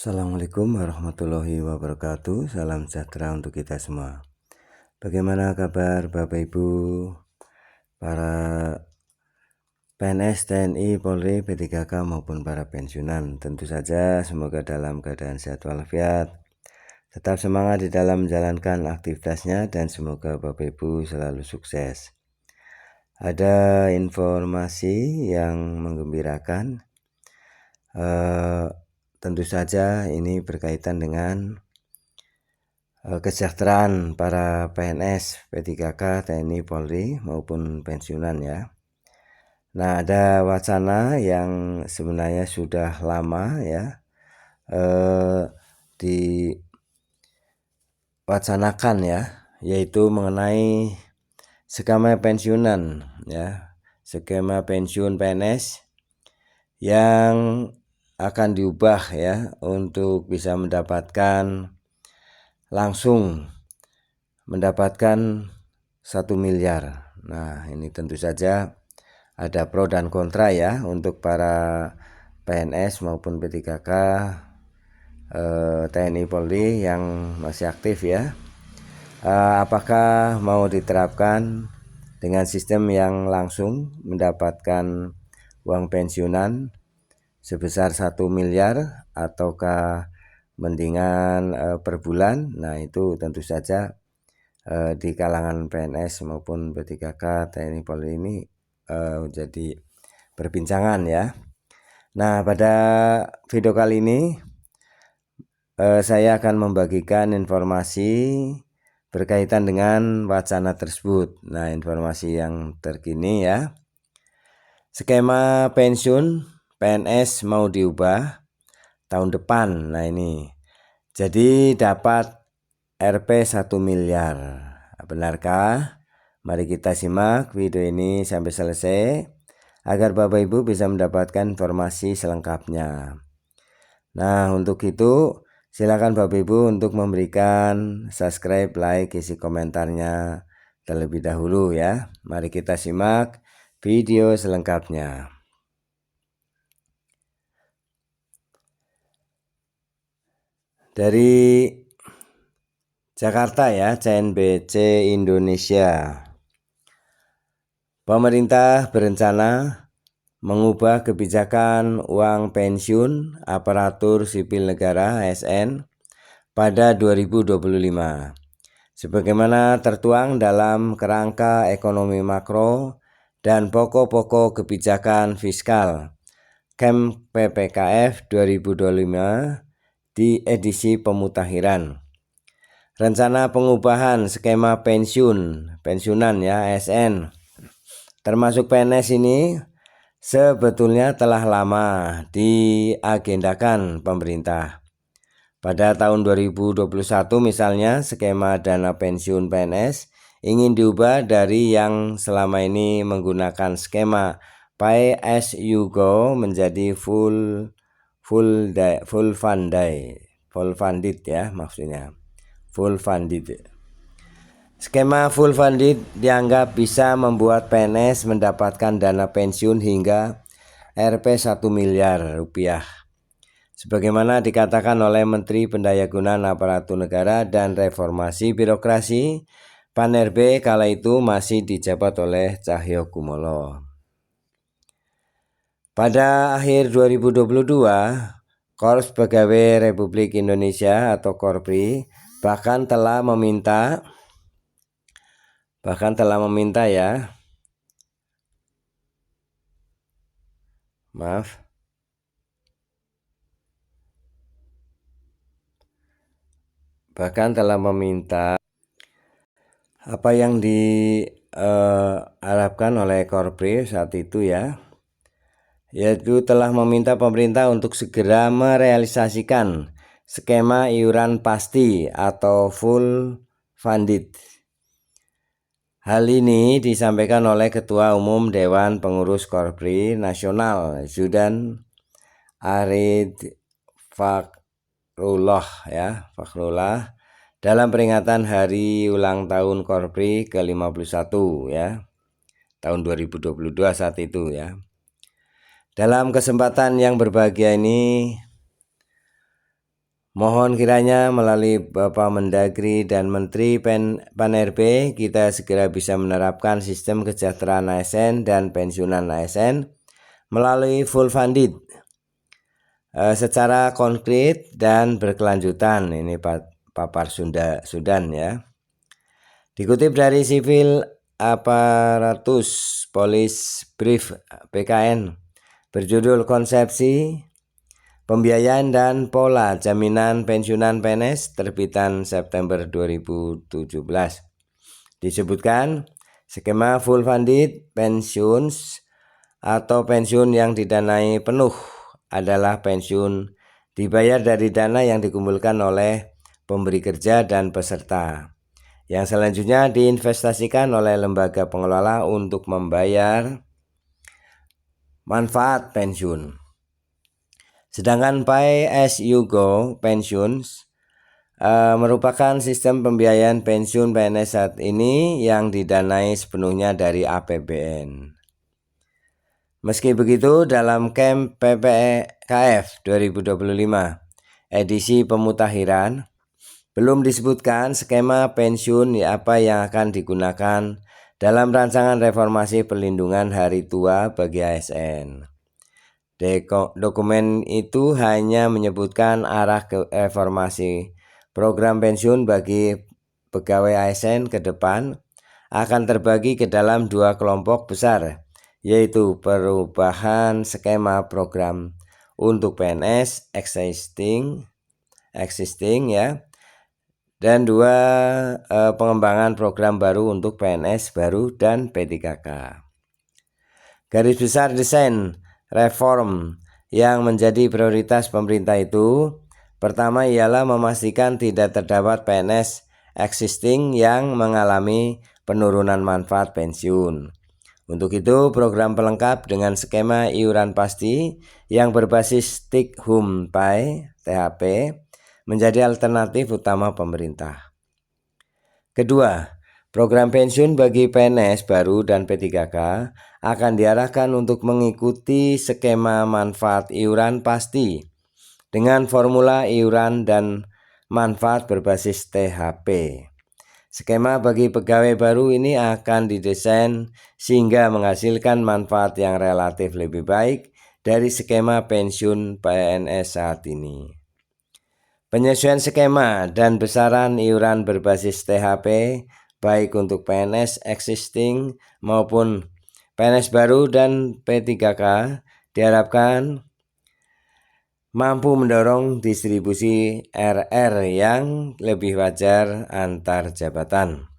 Assalamualaikum warahmatullahi wabarakatuh. Salam sejahtera untuk kita semua. Bagaimana kabar Bapak Ibu, para PNS, TNI, Polri, P3K maupun para pensiunan? Tentu saja semoga dalam keadaan sehat walafiat, tetap semangat di dalam menjalankan aktivitasnya, dan semoga Bapak Ibu selalu sukses. Ada informasi yang menggembirakan. Tentu saja ini berkaitan dengan kesejahteraan para PNS, P3K, TNI, Polri maupun pensiunan ya. Nah, ada wacana yang sebenarnya sudah lama ya diwacanakan ya, yaitu mengenai skema pensiunan ya, skema pensiun PNS yang akan diubah ya untuk bisa langsung mendapatkan 1 miliar. Nah, ini tentu saja ada pro dan kontra ya untuk para PNS maupun P3K, TNI, Polri yang masih aktif ya. Apakah mau diterapkan dengan sistem yang langsung mendapatkan uang pensiunan sebesar 1 miliar ataukah mendingan per bulan? Nah, itu tentu saja di kalangan PNS maupun P3K, TNI, Polri ini jadi perbincangan ya. Nah, pada video kali ini saya akan membagikan informasi berkaitan dengan wacana tersebut. Nah, informasi yang terkini ya. Skema pensiun PNS mau diubah tahun depan. Nah, ini jadi dapat Rp 1 miliar. Benarkah? Mari kita simak video ini sampai selesai agar Bapak Ibu bisa mendapatkan informasi selengkapnya. Nah, untuk itu silakan Bapak Ibu untuk memberikan subscribe, like, isi komentarnya terlebih dahulu ya. Mari kita simak video selengkapnya. Dari Jakarta ya, CNBC Indonesia. Pemerintah berencana mengubah kebijakan uang pensiun aparatur sipil negara (ASN) pada 2025. Sebagaimana tertuang dalam kerangka ekonomi makro dan pokok-pokok kebijakan fiskal KEM PPKF 2025 di edisi pemutakhiran. Rencana pengubahan skema pensiunan ya ASN termasuk PNS ini sebetulnya telah lama diagendakan pemerintah. Pada tahun 2021 misalnya skema dana pensiun PNS ingin diubah dari yang selama ini menggunakan skema pay as you go menjadi full funded ya, maksudnya full funded. Skema full funded dianggap bisa membuat PNS mendapatkan dana pensiun hingga Rp 1 miliar rupiah. Sebagaimana dikatakan oleh Menteri Pendayagunaan Aparatur Negara dan Reformasi Birokrasi Pan-RB kala itu masih dijabat oleh Cahyokumolo. Pada akhir 2022, Korps Pegawai Republik Indonesia atau Korpri bahkan telah meminta ya. Bahkan telah meminta apa yang diharapkan oleh Korpri saat itu ya, yaitu telah meminta pemerintah untuk segera merealisasikan skema iuran pasti atau full funded. Hal ini disampaikan oleh Ketua Umum Dewan Pengurus Korpri Nasional Zudan Arid Fakrullah dalam peringatan hari ulang tahun Korpri ke-51 ya, tahun 2022 saat itu ya. Dalam kesempatan yang berbahagia ini, Mohon kiranya melalui Bapak Mendagri dan Menteri Pan-RB kita segera bisa menerapkan sistem kesejahteraan ASN dan pensiunan ASN melalui full funded secara konkret dan berkelanjutan. Ini papar Sudan ya. Dikutip dari Civil Apparatus Police Brief BKN berjudul Konsepsi Pembiayaan dan Pola Jaminan Pensiunan PNS terbitan September 2017. Disebutkan skema full funded pensions atau pensiun yang didanai penuh adalah pensiun dibayar dari dana yang dikumpulkan oleh pemberi kerja dan peserta, yang selanjutnya diinvestasikan oleh lembaga pengelola untuk membayar manfaat pensiun. Sedangkan Pay as you go pensions merupakan sistem pembiayaan pensiun PNS saat ini yang didanai sepenuhnya dari APBN. Meski begitu, dalam Camp PPKF 2025 edisi pemutakhiran belum disebutkan skema pensiun apa yang akan digunakan dalam rancangan reformasi perlindungan hari tua bagi ASN. Dokumen itu hanya menyebutkan arah ke reformasi program pensiun bagi pegawai ASN ke depan akan terbagi ke dalam dua kelompok besar, yaitu perubahan skema program untuk PNS existing ya, dan dua pengembangan program baru untuk PNS baru dan P3K. Garis besar desain reform yang menjadi prioritas pemerintah itu, pertama ialah memastikan tidak terdapat PNS existing yang mengalami penurunan manfaat pensiun. Untuk itu, program pelengkap dengan skema iuran pasti yang berbasis take home pay (THP) menjadi alternatif utama pemerintah. Kedua, program pensiun bagi PNS baru dan P3K akan diarahkan untuk mengikuti skema manfaat iuran pasti dengan formula iuran dan manfaat berbasis THP. Skema bagi pegawai baru ini akan didesain sehingga menghasilkan manfaat yang relatif lebih baik dari skema pensiun PNS saat ini. Penyesuaian skema dan besaran iuran berbasis THP baik untuk PNS existing maupun PNS baru dan P3K diharapkan mampu mendorong distribusi RR yang lebih wajar antar jabatan.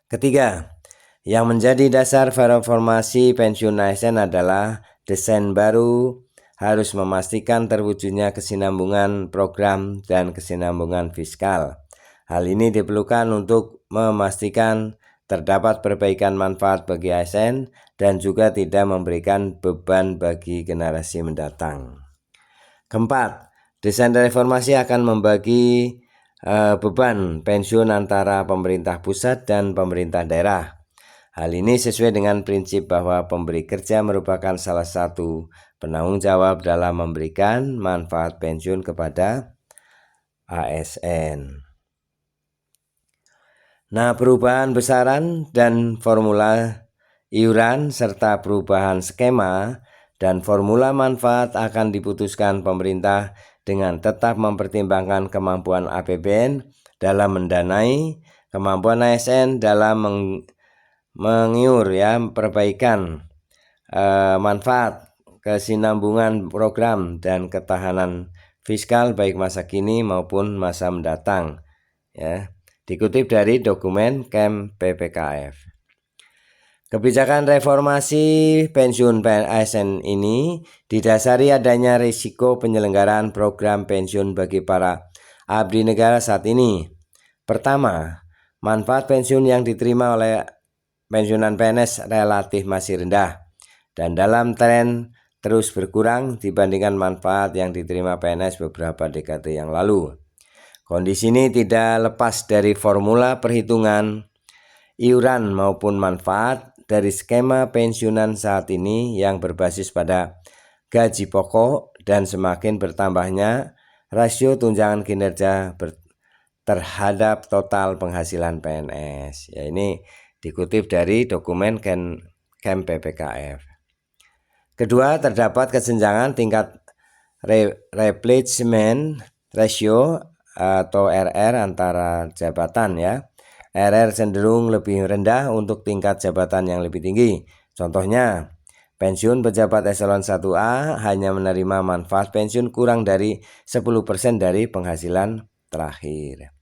Ketiga, yang menjadi dasar reformasi pensiun ASN adalah desain baru harus memastikan terwujudnya kesinambungan program dan kesinambungan fiskal. Hal ini diperlukan untuk memastikan terdapat perbaikan manfaat bagi ASN dan juga tidak memberikan beban bagi generasi mendatang. Keempat, desain reformasi akan membagi beban pensiun antara pemerintah pusat dan pemerintah daerah. Hal ini sesuai dengan prinsip bahwa pemberi kerja merupakan salah satu penanggung jawab dalam memberikan manfaat pensiun kepada ASN. Nah, perubahan besaran dan formula iuran serta perubahan skema dan formula manfaat akan diputuskan pemerintah dengan tetap mempertimbangkan kemampuan APBN dalam mendanai, kemampuan ASN dalam mengiur perbaikan manfaat, kesinambungan program dan ketahanan fiskal baik masa kini maupun masa mendatang ya. Dikutip dari dokumen Camp PPKF. Kebijakan reformasi pensiun ASN ini didasari adanya risiko penyelenggaraan program pensiun bagi para abdi negara saat ini. Pertama, manfaat pensiun yang diterima oleh pensiunan PNS relatif masih rendah dan dalam tren terus berkurang dibandingkan manfaat yang diterima PNS beberapa dekade yang lalu. Kondisi ini tidak lepas dari formula perhitungan iuran maupun manfaat dari skema pensiunan saat ini yang berbasis pada gaji pokok dan semakin bertambahnya rasio tunjangan kinerja terhadap total penghasilan PNS. Ya, ini dikutip dari dokumen Kem PPKF. Kedua, terdapat kesenjangan tingkat replacement ratio atau RR antara jabatan ya. RR cenderung lebih rendah untuk tingkat jabatan yang lebih tinggi. Contohnya, pensiun pejabat eselon 1A hanya menerima manfaat pensiun kurang dari 10% dari penghasilan terakhir.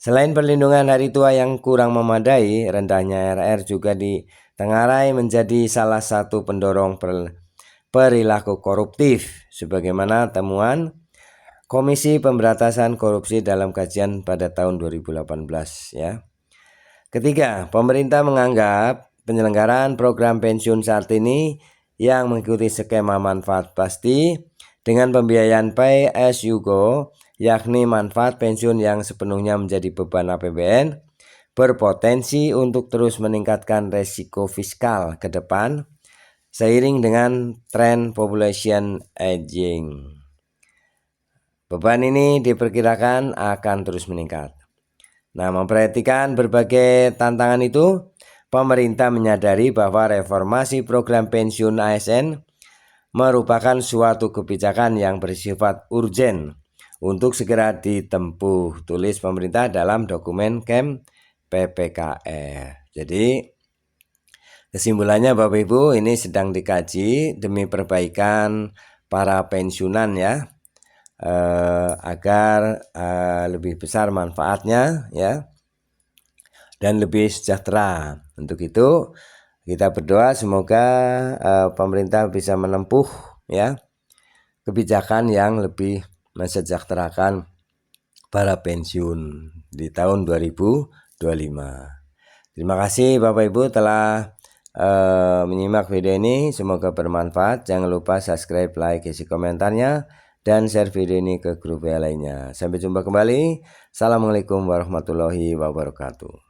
Selain perlindungan hari tua yang kurang memadai, rendahnya RR juga ditengarai menjadi salah satu pendorong perilaku koruptif, sebagaimana temuan Komisi Pemberantasan Korupsi dalam kajian pada tahun 2018 ya. Ketiga, pemerintah menganggap penyelenggaraan program pensiun saat ini yang mengikuti skema manfaat pasti dengan pembiayaan pay as you go, yakni manfaat pensiun yang sepenuhnya menjadi beban APBN, berpotensi untuk terus meningkatkan resiko fiskal ke depan seiring dengan tren population aging. Beban ini diperkirakan akan terus meningkat. Nah, memperhatikan berbagai tantangan itu, pemerintah menyadari bahwa reformasi program pensiun ASN merupakan suatu kebijakan yang bersifat urgen untuk segera ditempuh, tulis pemerintah dalam dokumen Kem PPKF. Jadi, kesimpulannya Bapak Ibu, ini sedang dikaji demi perbaikan para pensiunan ya. Agar lebih besar manfaatnya ya dan lebih sejahtera. Untuk itu kita berdoa semoga pemerintah bisa menempuh ya kebijakan yang lebih mensejahterakan para pensiun di tahun 2025. Terima kasih Bapak Ibu telah menyimak video ini, semoga bermanfaat. Jangan lupa subscribe, like, isi komentarnya, dan share video ini ke grup lainnya. Sampai jumpa kembali. Assalamualaikum warahmatullahi wabarakatuh.